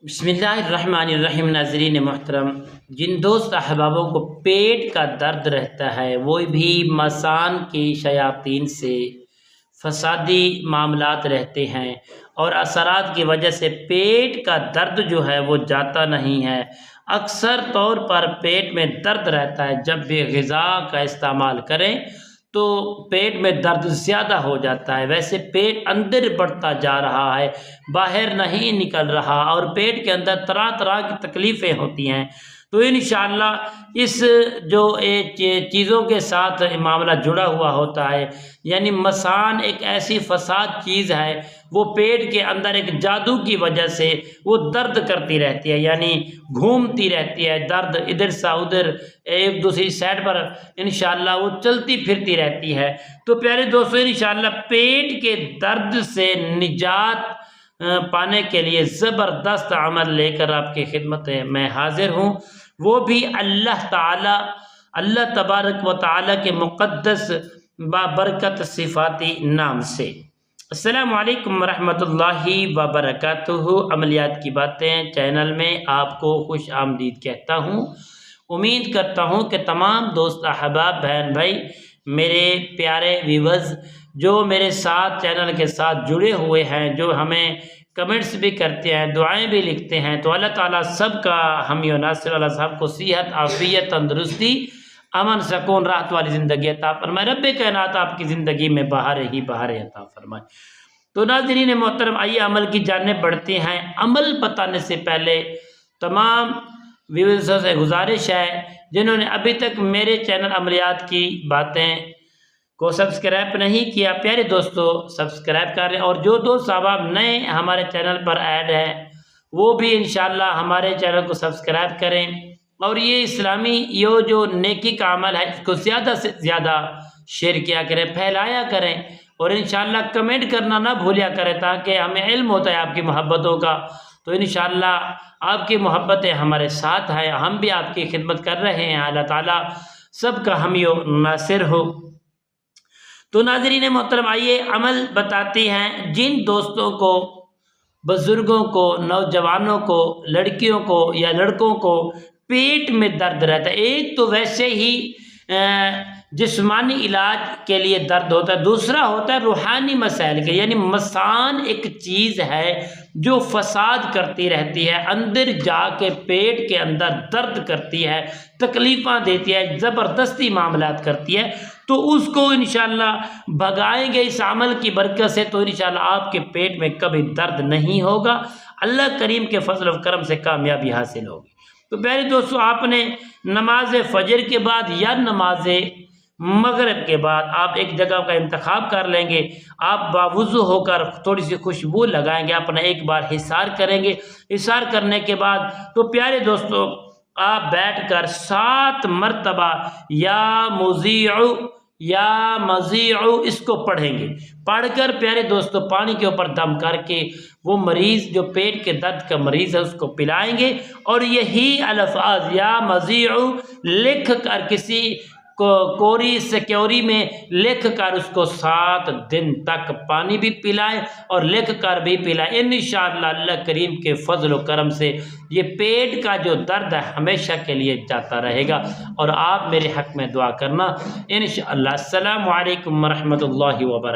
بسم اللہ الرحمن الرحیم۔ ناظرین محترم، جن دوست احبابوں کو پیٹ کا درد رہتا ہے، وہ بھی مسان کی شیاطین سے فسادی معاملات رہتے ہیں اور اثرات کی وجہ سے پیٹ کا درد جو ہے وہ جاتا نہیں ہے۔ اکثر طور پر پیٹ میں درد رہتا ہے، جب بھی غذا کا استعمال کریں تو پیٹ میں درد زیادہ ہو جاتا ہے۔ ویسے پیٹ اندر بڑھتا جا رہا ہے، باہر نہیں نکل رہا، اور پیٹ کے اندر طرح طرح کی تکلیفیں ہوتی ہیں۔ تو انشاءاللہ اس جو چیزوں کے ساتھ معاملہ جڑا ہوا ہوتا ہے، یعنی مسان ایک ایسی فساد چیز ہے، وہ پیٹ کے اندر ایک جادو کی وجہ سے وہ درد کرتی رہتی ہے، یعنی گھومتی رہتی ہے، درد ادھر سے ادھر ایک دوسری سائڈ پر انشاءاللہ وہ چلتی پھرتی رہتی ہے۔ تو پیارے دوستو، انشاءاللہ پیٹ کے درد سے نجات پانے کے لیے زبردست عمل لے کر آپ کی خدمت میں حاضر ہوں، وہ بھی اللہ تبارک و تعالی کے مقدس بابرکت صفاتی نام سے۔ السلام علیکم ورحمۃ اللہ وبرکاتہ۔ عملیات کی باتیں چینل میں آپ کو خوش آمدید کہتا ہوں۔ امید کرتا ہوں کہ تمام دوست احباب، بہن بھائی، میرے پیارے ویورز جو میرے ساتھ چینل کے ساتھ جڑے ہوئے ہیں، جو ہمیں کمنٹس بھی کرتے ہیں، دعائیں بھی لکھتے ہیں، تو اللہ تعالیٰ سب کا حامی و ناصر، اللہ صاحب کو صحت، عافیت، تندرستی، امن، سکون، راحت والی زندگی عطا فرمائے۔ رب کائنات آپ کی زندگی میں بہار ہی بہار عطا فرمائے۔ تو ناظرین محترم، آئیے عمل کی جانب بڑھتے ہیں۔ عمل بتانے سے پہلے تمام ویورزوں سے گزارش ہے، جنہوں نے ابھی تک میرے چینل عملیات کی باتیں کو سبسکرائب نہیں کیا، پیارے دوستو سبسکرائب کر لیں، اور جو دوست احباب نئے ہمارے چینل پر ایڈ ہیں وہ بھی انشاءاللہ ہمارے چینل کو سبسکرائب کریں، اور یہ اسلامی یہ جو نیکی کا عمل ہے، اس کو زیادہ سے زیادہ شیئر کیا کریں، پھیلایا کریں، اور انشاءاللہ کمنٹ کرنا نہ بھولیا کریں، تاکہ ہمیں علم ہوتا ہے آپ کی محبتوں کا۔ تو انشاءاللہ آپ کی محبتیں ہمارے ساتھ ہیں، ہم بھی آپ کی خدمت کر رہے ہیں، اللہ تعالیٰ سب کا حامی و ناصر ہو۔ تو ناظرین محترم، آئیے عمل بتاتے ہیں۔ جن دوستوں کو، بزرگوں کو، نوجوانوں کو، لڑکیوں کو یا لڑکوں کو پیٹ میں درد رہتا ہے، ایک تو ویسے ہی جسمانی علاج کے لیے درد ہوتا ہے، دوسرا ہوتا ہے روحانی مسائل کے، یعنی مسان ایک چیز ہے جو فساد کرتی رہتی ہے، اندر جا کے پیٹ کے اندر درد کرتی ہے، تکلیفاں دیتی ہے، زبردستی معاملات کرتی ہے۔ تو اس کو انشاءاللہ بھگائیں گے اس عمل کی برکت سے، تو انشاءاللہ آپ کے پیٹ میں کبھی درد نہیں ہوگا، اللہ کریم کے فضل و کرم سے کامیابی حاصل ہوگی۔ تو پیارے دوستو، آپ نے نماز فجر کے بعد یا نماز مغرب کے بعد آپ ایک جگہ کا انتخاب کر لیں گے، آپ باوضو ہو کر تھوڑی سی خوشبو لگائیں گے، اپنا ایک بار حصار کریں گے۔ حصار کرنے کے بعد تو پیارے دوستو، آپ بیٹھ کر 7 مرتبہ یا مضیع اس کو پڑھیں گے۔ پڑھ کر پیارے دوستو پانی کے اوپر دم کر کے وہ مریض جو پیٹ کے درد کا مریض ہے اس کو پلائیں گے، اور یہی الفاظ یا مضیع لکھ کر کسی کوری سکیوری میں لکھ کر اس کو 7 دن تک پانی بھی پلائیں اور لکھ کر بھی پلائیں۔ انشاءاللہ اللہ کریم کے فضل و کرم سے یہ پیٹ کا جو درد ہے ہمیشہ کے لیے جاتا رہے گا، اور آپ میرے حق میں دعا کرنا انشاءاللہ۔ السلام علیکم ورحمۃ اللہ وبرکاتہ۔